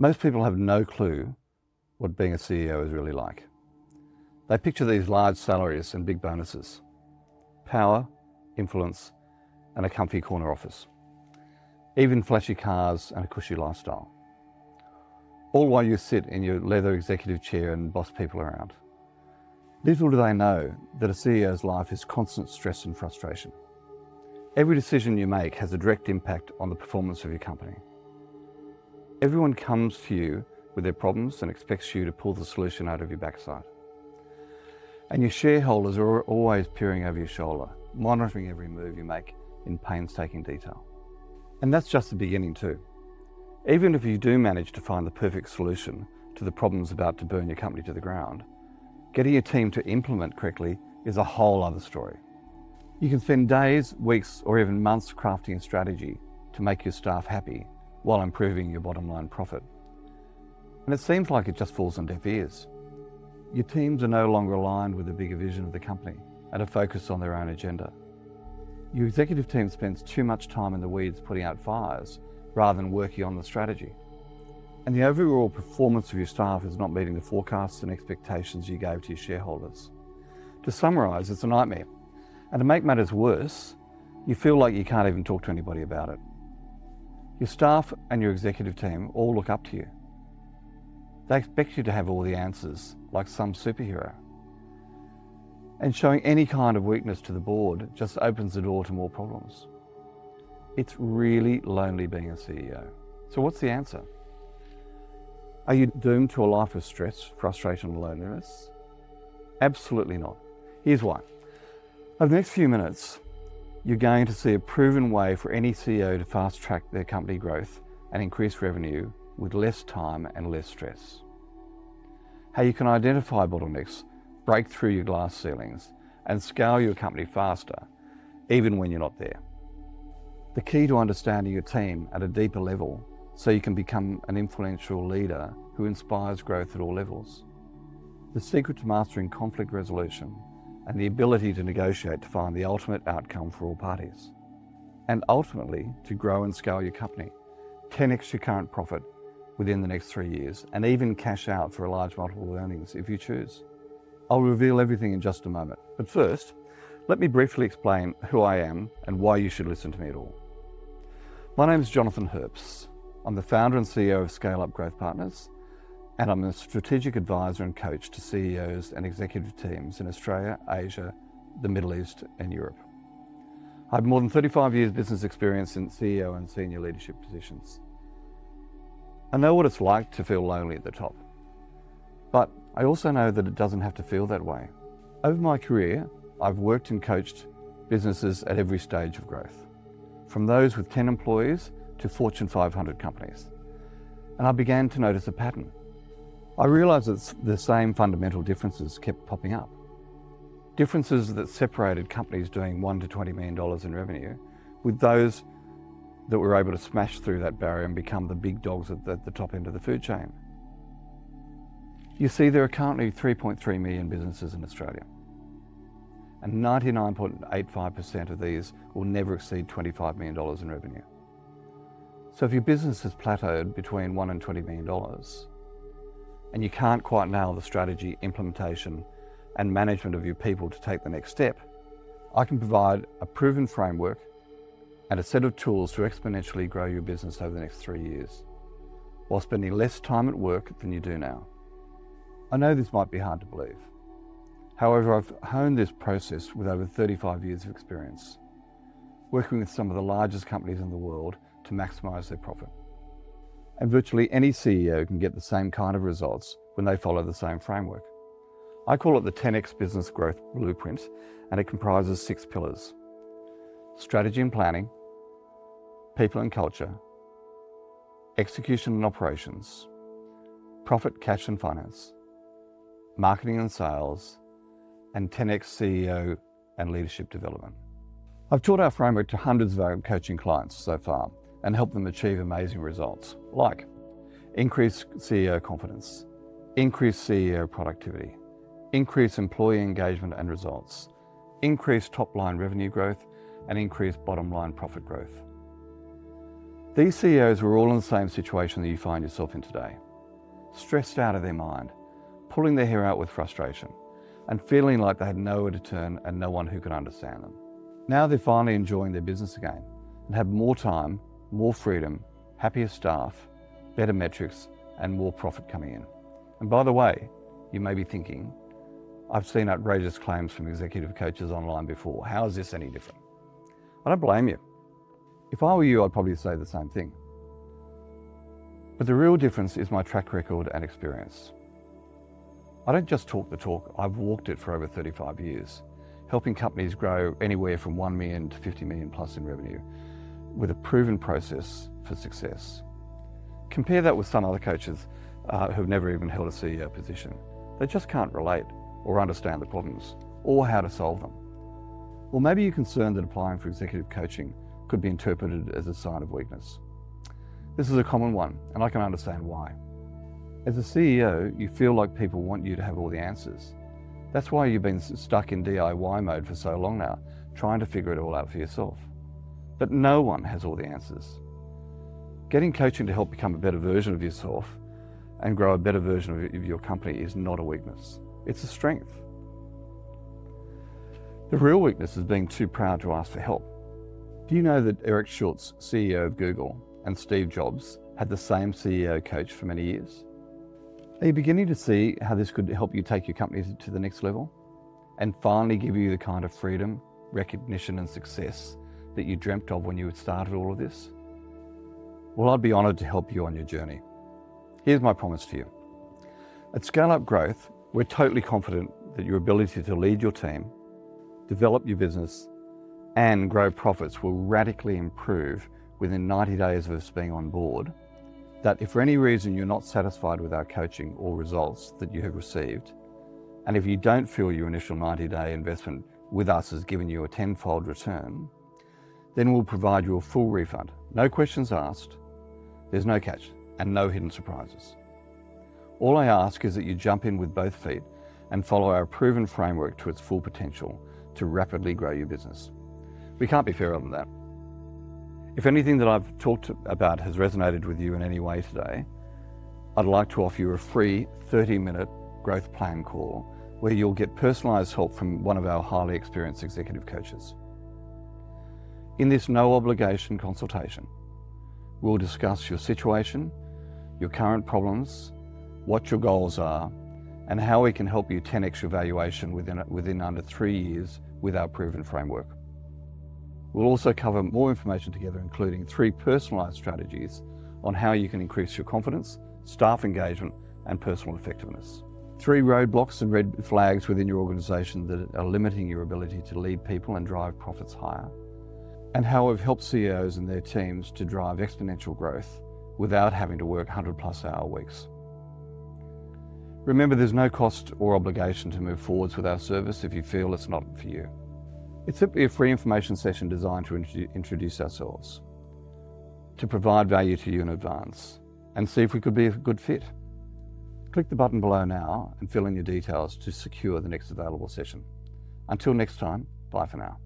Most people have no clue what being a CEO is really like. They picture these large salaries and big bonuses, power, influence, and a comfy corner office, even flashy cars and a cushy lifestyle. All while you sit in your leather executive chair and boss people around. Little do they know that a CEO's life is constant stress and frustration. Every decision you make has a direct impact on the performance of your company. Everyone comes to you with their problems and expects you to pull the solution out of your backside. And your shareholders are always peering over your shoulder, monitoring every move you make in painstaking detail. And that's just the beginning too. Even if you do manage to find the perfect solution to the problems about to burn your company to the ground, getting your team to implement correctly is a whole other story. You can spend days, weeks, or even months crafting a strategy to make your staff happy while improving your bottom line profit. And it seems like it just falls on deaf ears. Your teams are no longer aligned with the bigger vision of the company and are focused on their own agenda. Your executive team spends too much time in the weeds putting out fires rather than working on the strategy. And the overall performance of your staff is not meeting the forecasts and expectations you gave to your shareholders. To summarise, it's a nightmare. And to make matters worse, you feel like you can't even talk to anybody about it. Your staff and your executive team all look up to you. They expect you to have all the answers, like some superhero. And showing any kind of weakness to the board just opens the door to more problems. It's really lonely being a CEO. So what's the answer? Are you doomed to a life of stress, frustration, and loneliness? Absolutely not. Here's why. Over the next few minutes, you're going to see a proven way for any CEO to fast-track their company growth and increase revenue with less time and less stress. How you can identify bottlenecks, break through your glass ceilings, and scale your company faster, even when you're not there. The key to understanding your team at a deeper level so you can become an influential leader who inspires growth at all levels. The secret to mastering conflict resolution and the ability to negotiate to find the ultimate outcome for all parties. And ultimately, to grow and scale your company, 10x your current profit within the next 3 years, and even cash out for a large multiple of earnings if you choose. I'll reveal everything in just a moment. But first, let me briefly explain who I am and why you should listen to me at all. My name is Jonathan Herps. I'm the founder and CEO of Scale Up Growth Partners, and I'm a strategic advisor and coach to CEOs and executive teams in Australia, Asia, the Middle East, and Europe. I have more than 35 years business experience in CEO and senior leadership positions. I know what it's like to feel lonely at the top, but I also know that it doesn't have to feel that way. Over my career, I've worked and coached businesses at every stage of growth, from those with 10 employees to Fortune 500 companies. And I began to notice a pattern. I realised that the same fundamental differences kept popping up. Differences that separated companies doing $1 to $20 million in revenue with those that were able to smash through that barrier and become the big dogs at the top end of the food chain. You see, there are currently 3.3 million businesses in Australia, and 99.85% of these will never exceed $25 million in revenue. So if your business has plateaued between $1 and $20 million, and you can't quite nail the strategy, implementation, and management of your people to take the next step, I can provide a proven framework and a set of tools to exponentially grow your business over the next 3 years, while spending less time at work than you do now. I know this might be hard to believe. However, I've honed this process with over 35 years of experience, working with some of the largest companies in the world to maximize their profit. And virtually any CEO can get the same kind of results when they follow the same framework. I call it the 10x Business Growth Blueprint, and it comprises 6 pillars: strategy and planning, people and culture, execution and operations, profit, cash and finance, marketing and sales, and 10x CEO and leadership development. I've taught our framework to hundreds of our coaching clients so far and helped them achieve amazing results, like increased CEO confidence, increased CEO productivity, increased employee engagement and results, increased top-line revenue growth, and increased bottom-line profit growth. These CEOs were all in the same situation that you find yourself in today. Stressed out of their mind, pulling their hair out with frustration, and feeling like they had nowhere to turn and no one who could understand them. Now they're finally enjoying their business again and have more time, more freedom, happier staff, better metrics, and more profit coming in. And by the way, you may be thinking, I've seen outrageous claims from executive coaches online before. How is this any different? I don't blame you. If I were you, I'd probably say the same thing. But the real difference is my track record and experience. I don't just talk the talk, I've walked it for over 35 years, helping companies grow anywhere from 1 million to 50 million plus in revenue with a proven process for success. Compare that with some other coaches who've never even held a CEO position. They just can't relate or understand the problems or how to solve them. Or maybe you're concerned that applying for executive coaching could be interpreted as a sign of weakness. This is a common one, and I can understand why. As a CEO, you feel like people want you to have all the answers. That's why you've been stuck in DIY mode for so long now, trying to figure it all out for yourself. But no one has all the answers. Getting coaching to help become a better version of yourself and grow a better version of your company is not a weakness. It's a strength. The real weakness is being too proud to ask for help. Do you know that Eric Schultz, CEO of Google, and Steve Jobs had the same CEO coach for many years? Are you beginning to see how this could help you take your company to the next level and finally give you the kind of freedom, recognition, and success that you dreamt of when you had started all of this? Well, I'd be honored to help you on your journey. Here's my promise to you. At Scale Up Growth, we're totally confident that your ability to lead your team, develop your business, and grow profits will radically improve within 90 days of us being on board. That if for any reason you're not satisfied with our coaching or results that you have received, and if you don't feel your initial 90-day investment with us has given you a 10-fold return, then we'll provide you a full refund. No questions asked, there's no catch, and no hidden surprises. All I ask is that you jump in with both feet and follow our proven framework to its full potential to rapidly grow your business. We can't be fairer than that. If anything that I've talked about has resonated with you in any way today, I'd like to offer you a free 30-minute growth plan call where you'll get personalised help from one of our highly experienced executive coaches. In this no obligation consultation, we'll discuss your situation, your current problems, what your goals are, and how we can help you 10x your valuation within under 3 years with our proven framework. We'll also cover more information together, including 3 personalised strategies on how you can increase your confidence, staff engagement, and personal effectiveness. 3 roadblocks and red flags within your organisation that are limiting your ability to lead people and drive profits higher. And how we've helped CEOs and their teams to drive exponential growth without having to work 100+ hour weeks. Remember, there's no cost or obligation to move forwards with our service if you feel it's not for you. It's simply a free information session designed to introduce ourselves, to provide value to you in advance, and see if we could be a good fit. Click the button below now and fill in your details to secure the next available session. Until next time, bye for now.